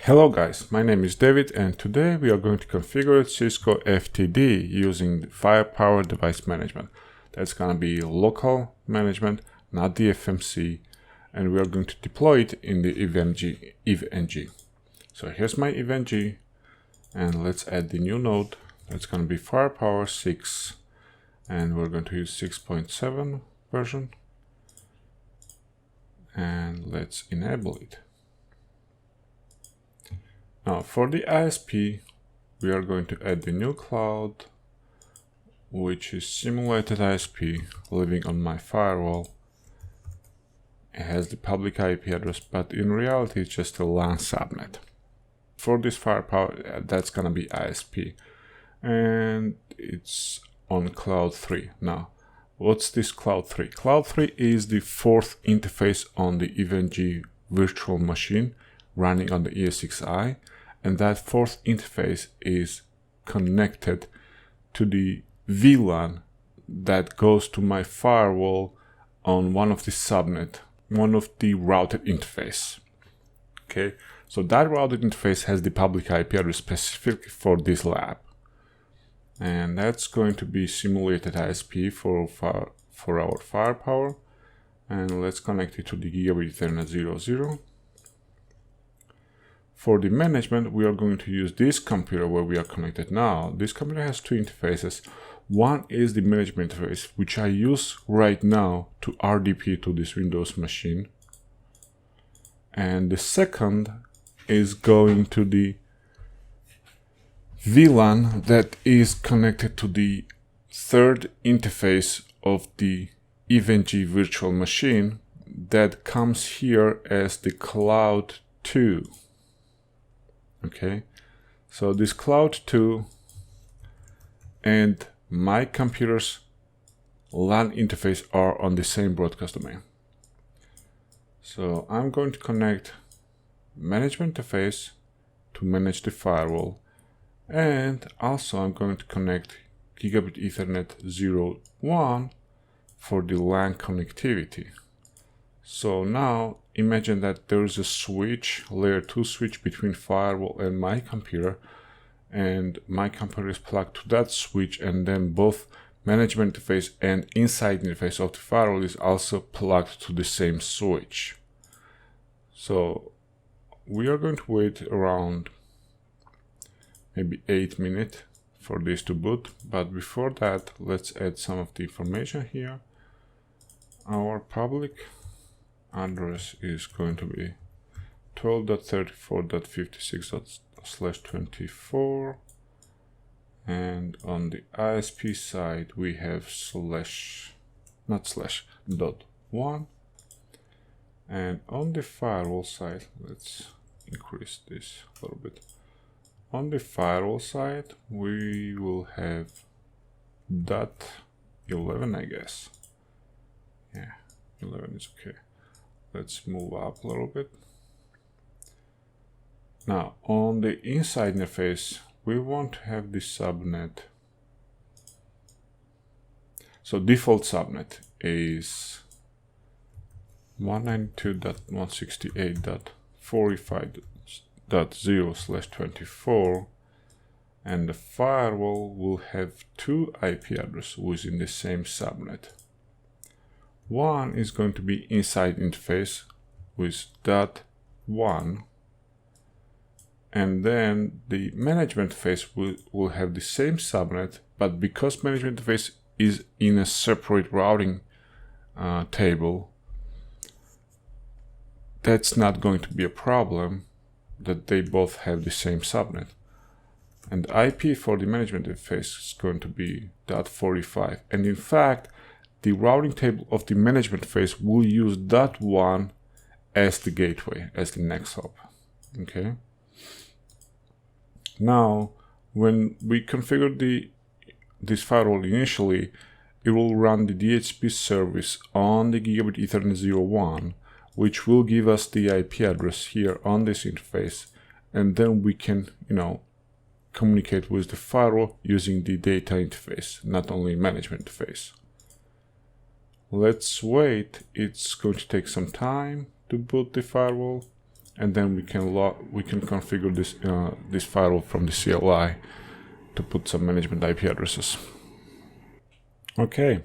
Hello guys, my name is David and today we are going to configure Cisco FTD using Firepower Device Management. That's going to be local management, not the FMC, and we are going to deploy it in the EVE-NG. So here's my EVE-NG, and let's add the new node. That's going to be Firepower 6, and we're going to use 6.7 version, and let's enable it. Now for the ISP, we are going to add the new cloud, which is simulated ISP living on my firewall. It has the public IP address, but in reality it's just a LAN subnet. For this Firepower, that's gonna be ISP, and it's on Cloud 3. Now, what's this Cloud 3? Cloud 3 is the fourth interface on the EVE-NG virtual machine running on the ESXi. And that fourth interface is connected to the VLAN that goes to my firewall on one of the subnet, one of the routed interface. Okay, so that routed interface has the public IP address specifically for this lab. And that's going to be simulated ISP for our Firepower. And let's connect it to the Gigabit Ethernet 00. For the management, we are going to use this computer where we are connected now. This computer has two interfaces. One is the management interface, which I use right now to RDP to this Windows machine. And the second is going to the VLAN that is connected to the third interface of the EVE-NG virtual machine that comes here as the Cloud 2. Okay, so this Cloud 2 and my computer's LAN interface are on the same broadcast domain. So I'm going to connect management interface to manage the firewall, and also I'm going to connect Gigabit Ethernet 01 for the LAN connectivity. So now imagine that there is a switch, layer 2 switch between firewall and my computer, and my computer is plugged to that switch, and then both management interface and inside interface of the firewall is also plugged to the same switch. So we are going to wait around maybe 8 minutes for this to boot, but before that let's add some of the information here. Our public address is going to be 12.34.56/24, and on the ISP side we have /.1, and on the firewall side, let's increase this a little bit. On the firewall side we will have .11, I guess. Yeah, 11 is okay. Let's move up a little bit. Now, on the inside interface, we want to have the subnet. So default subnet is 192.168.45.0/24, and the firewall will have two IP addresses within the same subnet. One is going to be inside interface with .1, and then the management interface will have the same subnet, but because management interface is in a separate routing table, that's not going to be a problem that they both have the same subnet. And the IP for the management interface is going to be .45, and in fact the routing table of the management interface will use .1 as the gateway, as the next hop. Okay. Now, when we configure this firewall initially, it will run the DHCP service on the Gigabit Ethernet 01, which will give us the IP address here on this interface, and then we can, communicate with the firewall using the data interface, not only management interface. Let's wait. It's going to take some time to boot the firewall, and then we can configure this this firewall from the CLI to put some management IP addresses. Okay,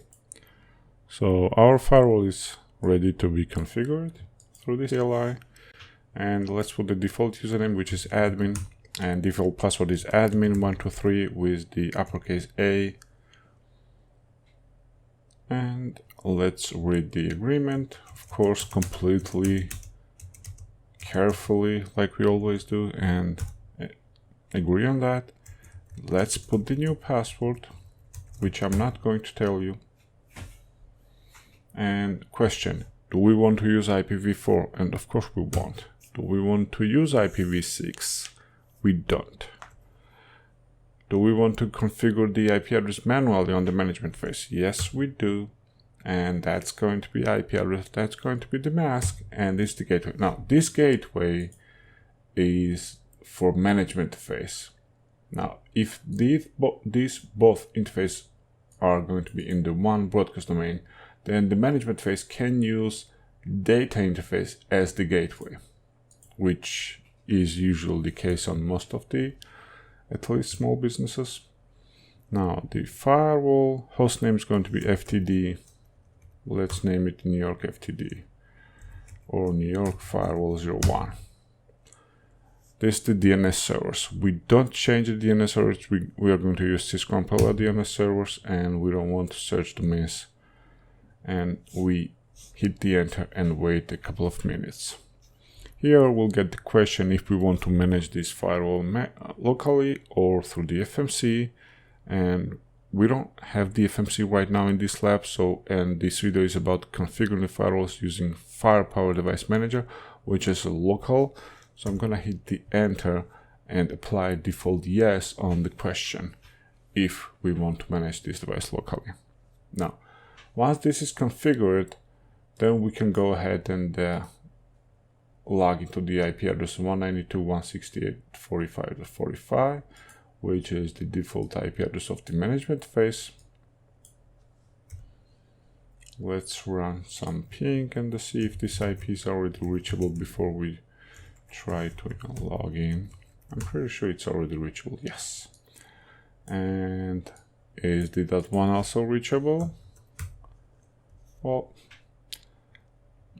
so our firewall is ready to be configured through the CLI, and let's put the default username, which is admin, and default password is admin123 with the uppercase A. And let's read the agreement, of course, completely carefully, like we always do, and agree on that. Let's put the new password, which I'm not going to tell you. And question, do we want to use IPv4? And of course we want. Do we want to use IPv6? We don't. Do we want to configure the IP address manually on the management face? Yes, we do. And that's going to be IP address, that's going to be the mask, and this is the gateway. Now, this gateway is for management face. Now, if these both interfaces are going to be in the one broadcast domain, then the management face can use data interface as the gateway, which is usually the case on most of the, at least small businesses. Now, the firewall hostname is going to be FTD. Let's name it New York FTD or New York Firewall 01. This is the DNS servers. We don't change the DNS servers. We are going to use Cisco Umbrella DNS servers, and we don't want to search domains. And we hit the enter and wait a couple of minutes. Here we'll get the question if we want to manage this firewall locally or through the FMC, and we don't have the FMC right now in this lab, and this video is about configuring the firewalls using Firepower Device Manager, which is a local. So I'm gonna hit the enter and apply default yes on the question if we want to manage this device locally. Now, once this is configured, then we can go ahead and log into the IP address 192.168.45.45, which is the default IP address of the management face. Let's run some ping and see if this IP is already reachable before we try to log in. I'm pretty sure it's already reachable, yes. And is the .1 also reachable? Well,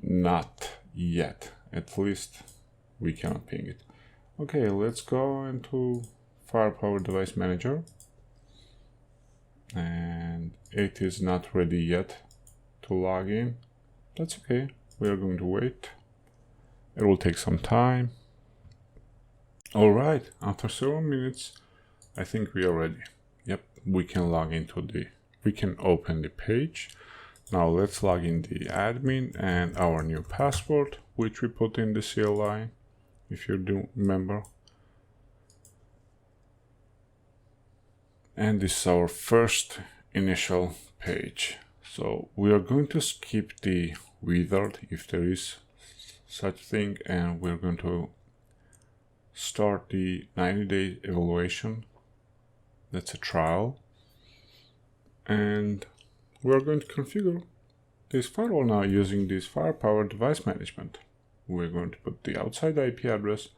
not yet. At least we cannot ping it. Okay, let's go into Firepower Device Manager. And it is not ready yet to log in. That's okay. We are going to wait. It will take some time. All right, after several minutes, I think we are ready. Yep, we can log into we can open the page. Now let's log in the admin and our new password, which we put in the CLI, if you do remember. And this is our first initial page. So we are going to skip the wizard if there is such thing, and we're going to start the 90-day evaluation. That's a trial. And we're going to configure this firewall now using this Firepower Device Management. We're going to put the outside IP address.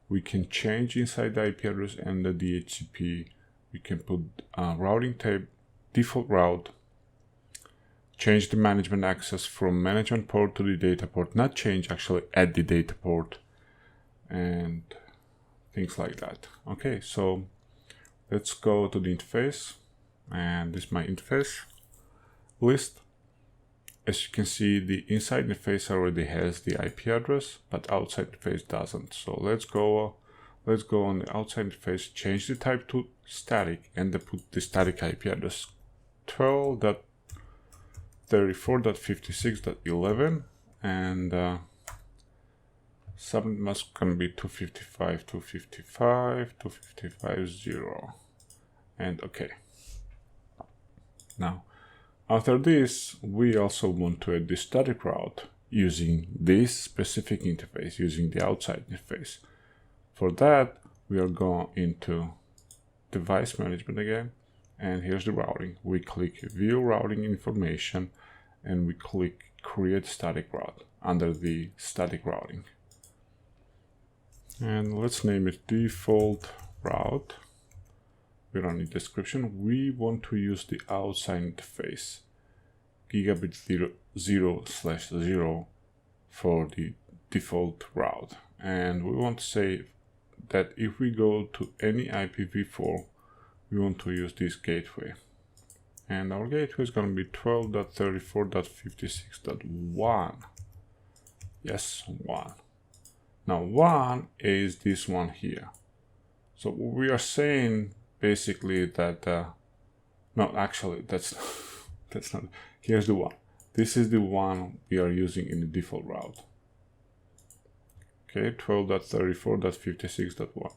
We can change inside the IP address and the DHCP. We can put routing table, default route, change the management access from management port to the data port, not change, actually add the data port, and things like that. Okay, so let's go to the interface, and this is my interface list. As you can see, the inside interface already has the IP address, but outside interface doesn't. So let's go on the outside interface, change the type to static, and then put the static IP address 12.34.56.11, and subnet mask can be 255.255.255.0, and okay. Now, after this, we also want to add the static route using this specific interface, using the outside interface. For that, we are going into device management again, and here's the routing. We click view routing information, and we click create static route under the static routing. And let's name it default route. We don't need description. We want to use the outside interface, gigabit 0/0 for the default route. And we want to say that if we go to any IPv4, we want to use this gateway. And our gateway is going to be 12.34.56.1. Yes, 1. Now 1 is this one here. So we are saying basically that, no, actually that's, that's not, here's the one. This is the one we are using in the default route. Okay, 12.34.56.1.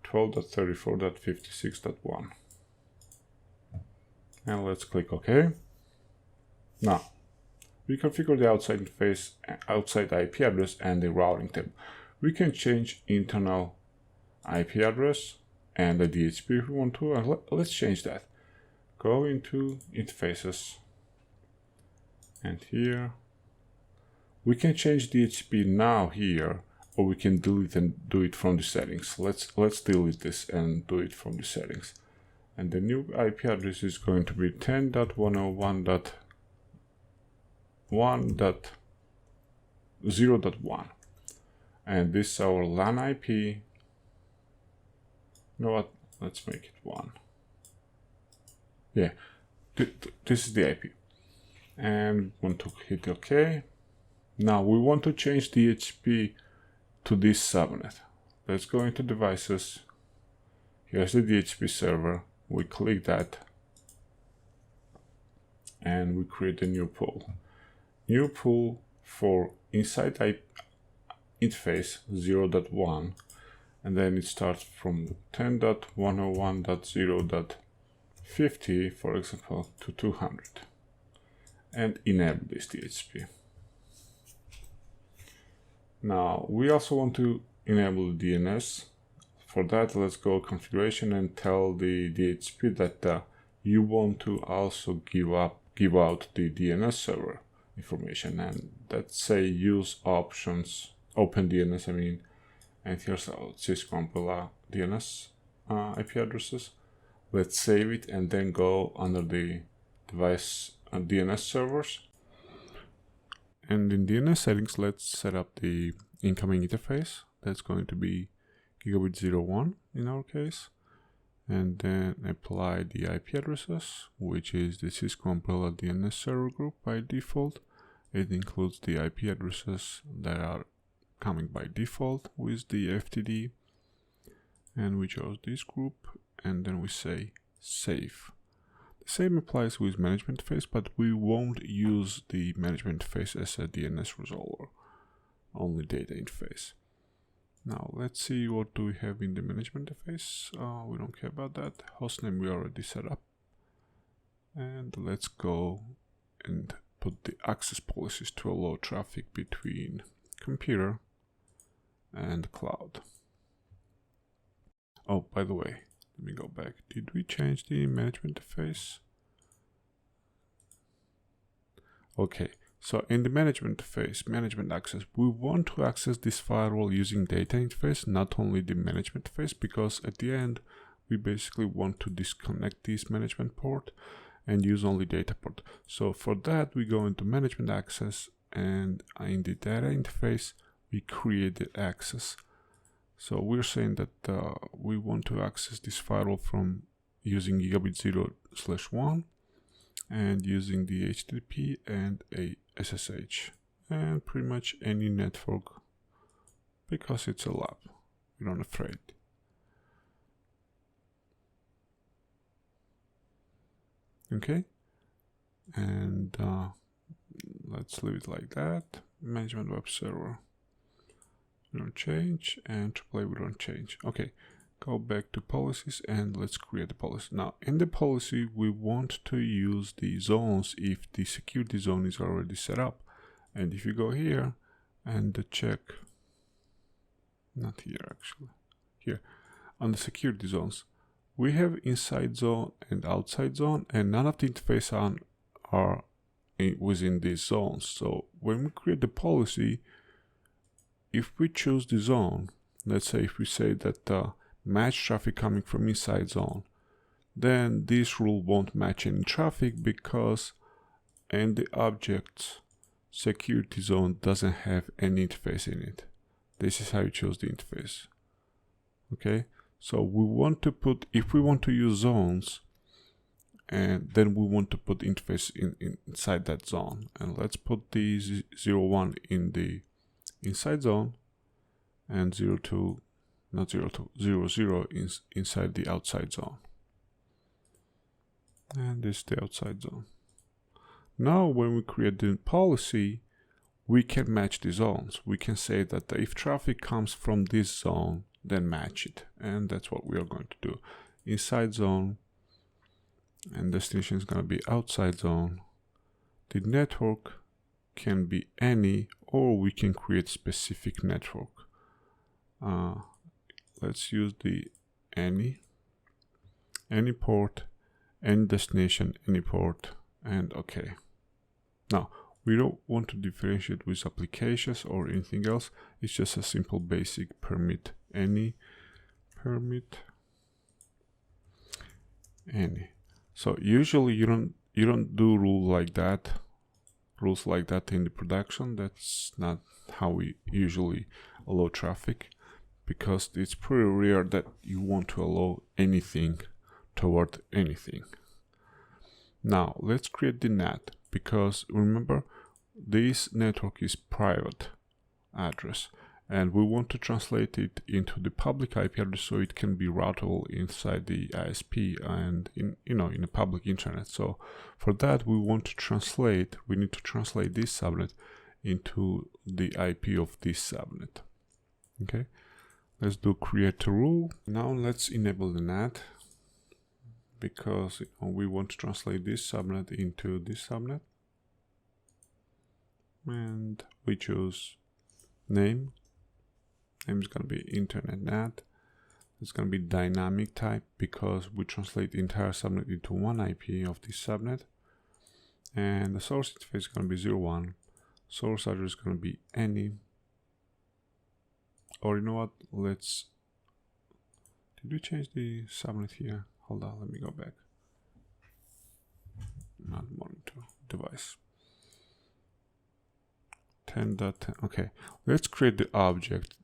12.34.56.1. And let's click OK. Now, we configure the outside interface, outside IP address, and the routing table. We can change internal IP address and the DHCP if we want to. And let's change that. Go into interfaces, and here we can change DHCP now here, or we can delete and do it from the settings. Let's delete this and do it from the settings. And the new IP address is going to be 10.101.1.0.1. And this is our LAN IP. You know what? Let's make it 1. Yeah, this is the IP. And we want to hit OK. Now we want to change DHCP to this subnet. Let's go into devices. Here's the DHCP server. We click that and we create a new pool. New pool for inside interface 0.1, and then it starts from 10.101.0.50, for example, to 200, and enable this DHCP. Now we also want to enable the DNS. For that, let's go configuration and tell the DHCP that you want to also give out the DNS server information, and let's say use options open DNS, I mean, and here's our Cisco umbrella DNS IP addresses. Let's save it and then go under the device DNS servers. And in DNS settings, let's set up the incoming interface. That's going to be gigabit 01 in our case, and then apply the IP addresses, which is the Cisco umbrella DNS server group by default. It includes the IP addresses that are coming by default with the FTD, and we chose this group, and then we say save. The same applies with management interface, but we won't use the management interface as a DNS resolver, only data interface. Now let's see what do we have in the management interface. We don't care about that. Hostname we already set up. And let's go and put the access policies to allow traffic between computer and cloud. Oh, by the way, let me go back. Did we change the management interface? Okay. So in the management interface, management access, we want to access this firewall using data interface, not only the management interface, because at the end, we basically want to disconnect this management port and use only data port. So for that, we go into management access, and in the data interface, we create the access. So we're saying that we want to access this firewall from using gigabit 0/1 and using the HTTP and a SSH, and pretty much any network, because it's a lab. We're not afraid. Okay, and let's leave it like that. Management web server, we don't change, and AAA we don't change. Okay, go back to policies and let's create a policy. Now in the policy, we want to use the zones if the security zone is already set up. And if you go here and check, not here actually, here on the security zones, we have inside zone and outside zone, and none of the interfaces are within these zones. So when we create the policy, if we choose the zone, let's say if we say that match traffic coming from inside zone, then this rule won't match any traffic because in the object's security zone doesn't have any interface in it. This is how you choose the interface. Okay, so we want to put, if we want to use zones, and then we want to put interface inside that zone, and let's put the 01 in the inside zone and 02 inside the outside zone, and this is the outside zone. Now when we create the policy, we can match the zones. We can say that if traffic comes from this zone, then match it, and that's what we are going to do. Inside zone, and destination is going to be outside zone. The network can be any, or we can create specific network. Let's use the any port, any destination, any port, and okay. Now we don't want to differentiate with applications or anything else. It's just a simple basic permit, any permit any. So usually you don't do rules like that in the production. That's not how we usually allow traffic, because it's pretty rare that you want to allow anything toward anything. Now let's create the NAT, because remember, this network is private address, and we want to translate it into the public IP address so it can be routable inside the ISP and in a public internet. So for that we need to translate this subnet into the IP of this subnet. Okay, let's do create a rule. Now let's enable the NAT, because we want to translate this subnet into this subnet, and we choose name is going to be internet NAT. It's going to be dynamic type, because we translate the entire subnet into one IP of this subnet, and the source interface is going to be 01. Source address is going to be any, or you know what, did we change the subnet here? Hold on, let me go back. Not monitor device. 10.10. Okay, let's create the object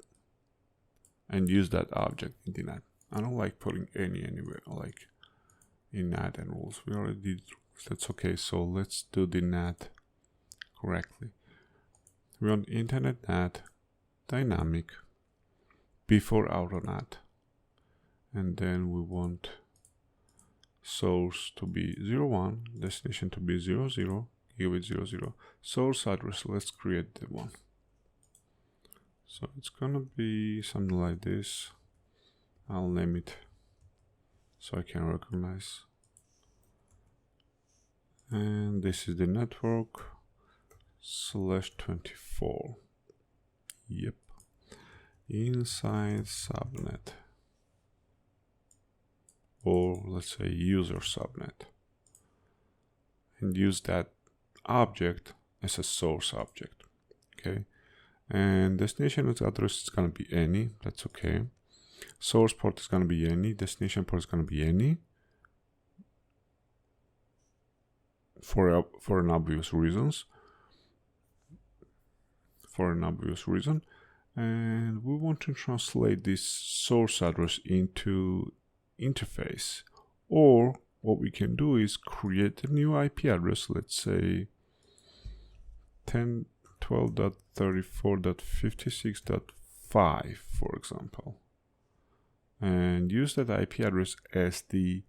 and use that object in the NAT. I don't like putting any anywhere, like in NAT and rules. We already did rules. That's okay. So let's do the NAT correctly. We want internet NAT dynamic before auto NAT, and then we want source to be 01, destination to be 00, gigabit 00. Source address, let's create the one. So it's gonna be something like this. I'll name it so I can recognize. And this is the network /24. Yep. Inside subnet, or let's say user subnet, and use that object as a source object. Okay, and destination address is going to be any. That's okay. Source port is going to be any. Destination port is going to be any, for an obvious reason. And we want to translate this source address into interface, or what we can do is create a new IP address, let's say 10.12.34.56.5, for example, and use that IP address as the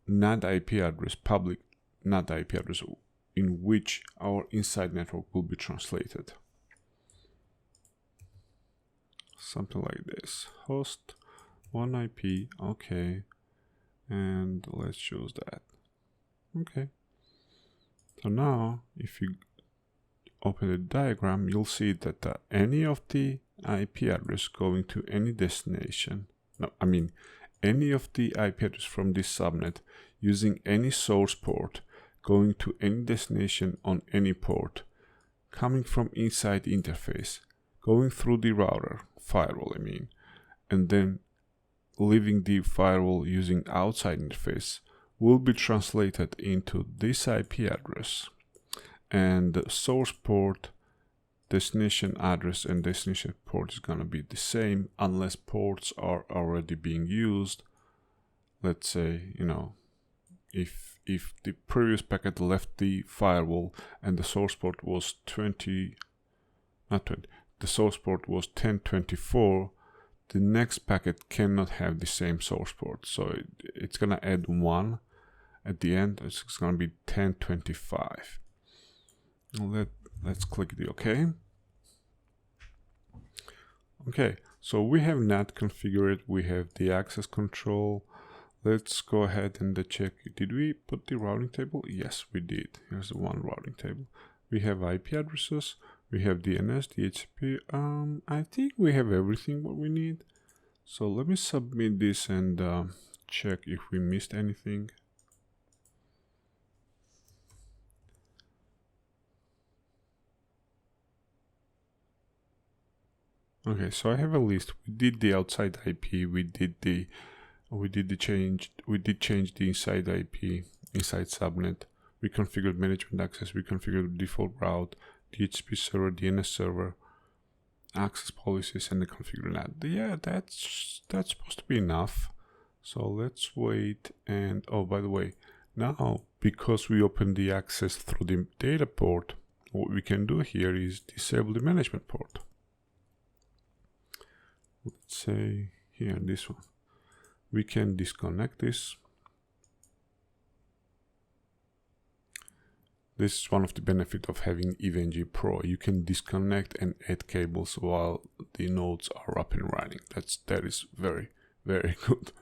NAT IP address, public NAT IP address, in which our inside network will be translated. Something like this. Host 1 IP, okay, and let's choose that. Okay, so now if you open the diagram, you'll see that any of the IP address going to any destination, any of the IP address from this subnet using any source port going to any destination on any port coming from inside the interface going through the router, firewall I mean, and then leaving the firewall using outside interface will be translated into this IP address, and the source port, destination address and destination port is going to be the same unless ports are already being used. Let's say, you know, if the previous packet left the firewall and the source port was the source port was 1024, the next packet cannot have the same source port, so it's gonna add 1 at the end. It's gonna be 1025. Let's click the OK. Okay, so we have NAT configured, we have the access control. Let's go ahead and check. Did we put the routing table? Yes, we did. Here's the one routing table. We have IP addresses, we have DNS, DHCP. I think we have everything what we need. So let me submit this and check if we missed anything. Okay, so I have a list. We did the outside IP, we did change the inside IP, inside subnet. We configured management access, we configured default route, DHCP server, DNS server, access policies, and the configured NAT. Yeah, that's supposed to be enough. So let's wait. And oh, by the way, now because we opened the access through the data port, what we can do here is disable the management port. Let's say here, this one. We can disconnect this. This is one of the benefits of having EVNG Pro. You can disconnect and add cables while the nodes are up and running. That is very, very good.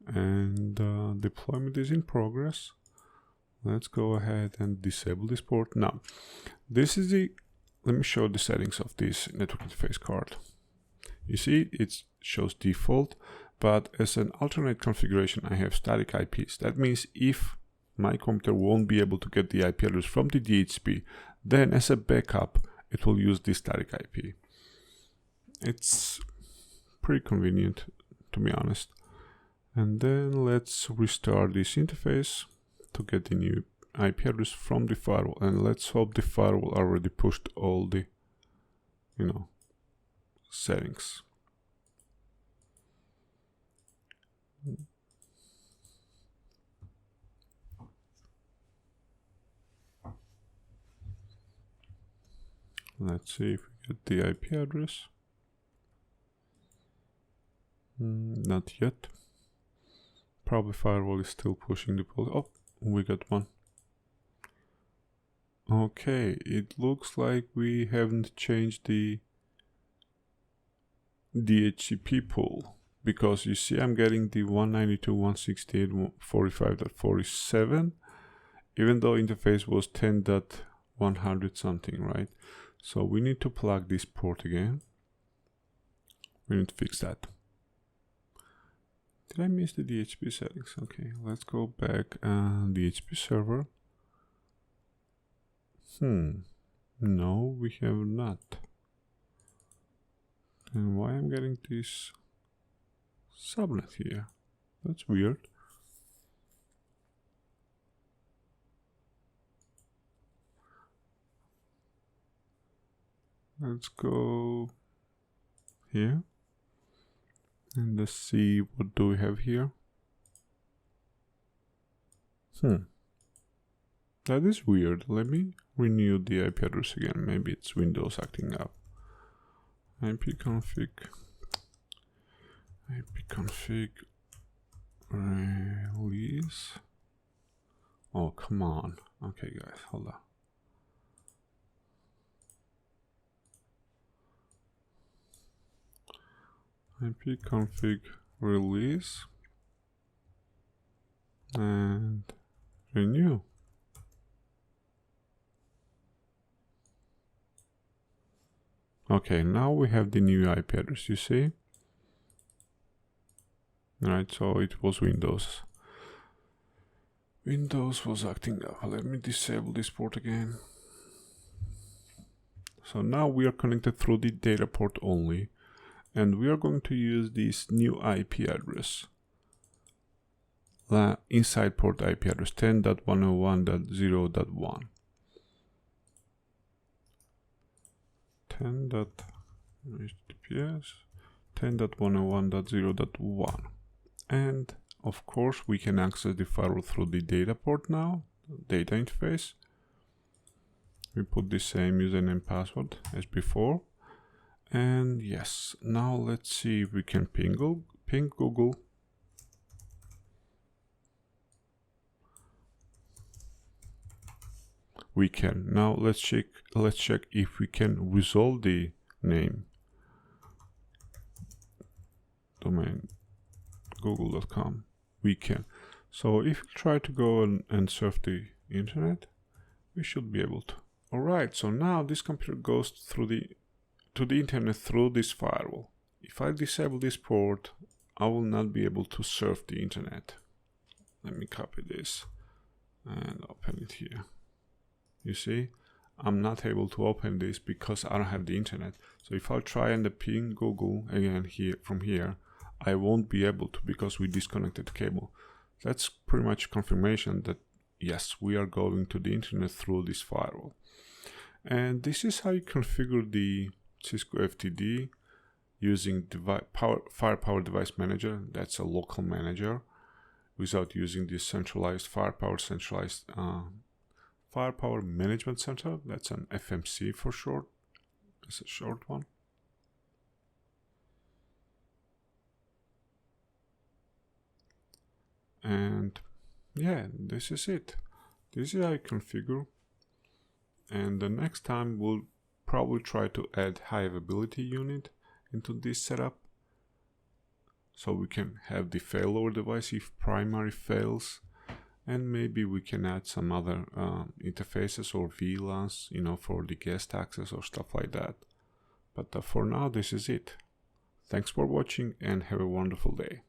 And deployment is in progress. Let's go ahead and disable this port. Now, this is let me show the settings of this network interface card. You see, it shows default, but as an alternate configuration, I have static IPs. That means if my computer won't be able to get the IP address from the DHCP, then as a backup, it will use this static IP. It's pretty convenient, to be honest. And then let's restart this interface to get the new IP address from the firewall. And let's hope the firewall already pushed all the, settings. Let's see if we get the IP address. Not yet. Probably firewall is still pushing the policy. Oh, we got one. Okay, it looks like we haven't changed the DHCP pool, because you see I'm getting the 192.168.45.47, even though interface was 10.100 something, right? So we need to plug this port again. We need to fix that. Did I miss the DHCP settings? Okay, let's go back. DHCP server. No, we have not. And why I'm getting this subnet here? That's weird. Let's go here and let's see what do we have here. That is weird. Let me renew the IP address again. Maybe it's Windows acting up. ipconfig release. Oh, come on. Okay, guys, hold on. ipconfig release and renew. Okay, now we have the new IP address, you see? Alright, so it was Windows. Windows was acting up. Let me disable this port again. So now we are connected through the data port only, and we are going to use this new IP address. Inside port IP address 10.101.0.1. 10.101.0.1. And of course we can access the firewall through the data port now, data interface. We put the same username password as before. And yes, now let's see if we can ping Google. We can. Now let's check if we can resolve the name. Domain google.com. We can. So if we try to go and surf the internet, we should be able to. Alright, so now this computer goes to the internet through this firewall. If I disable this port, I will not be able to surf the internet. Let me copy this and open it here. You see, I'm not able to open this because I don't have the internet. So if I try and ping Google again here from here, I won't be able to because we disconnected the cable. That's pretty much confirmation that yes, we are going to the internet through this firewall. And this is how you configure the Cisco FTD using Firepower Device Manager. That's a local manager without using the centralized Firepower Management Center. That's an FMC for short. It's a short one. And yeah, this is it. This is how you configure. And the next time we'll probably try to add high availability unit into this setup, so we can have the failover device if primary fails, and maybe we can add some other interfaces or VLANs, for the guest access or stuff like that. But for now, this is it. Thanks for watching and have a wonderful day.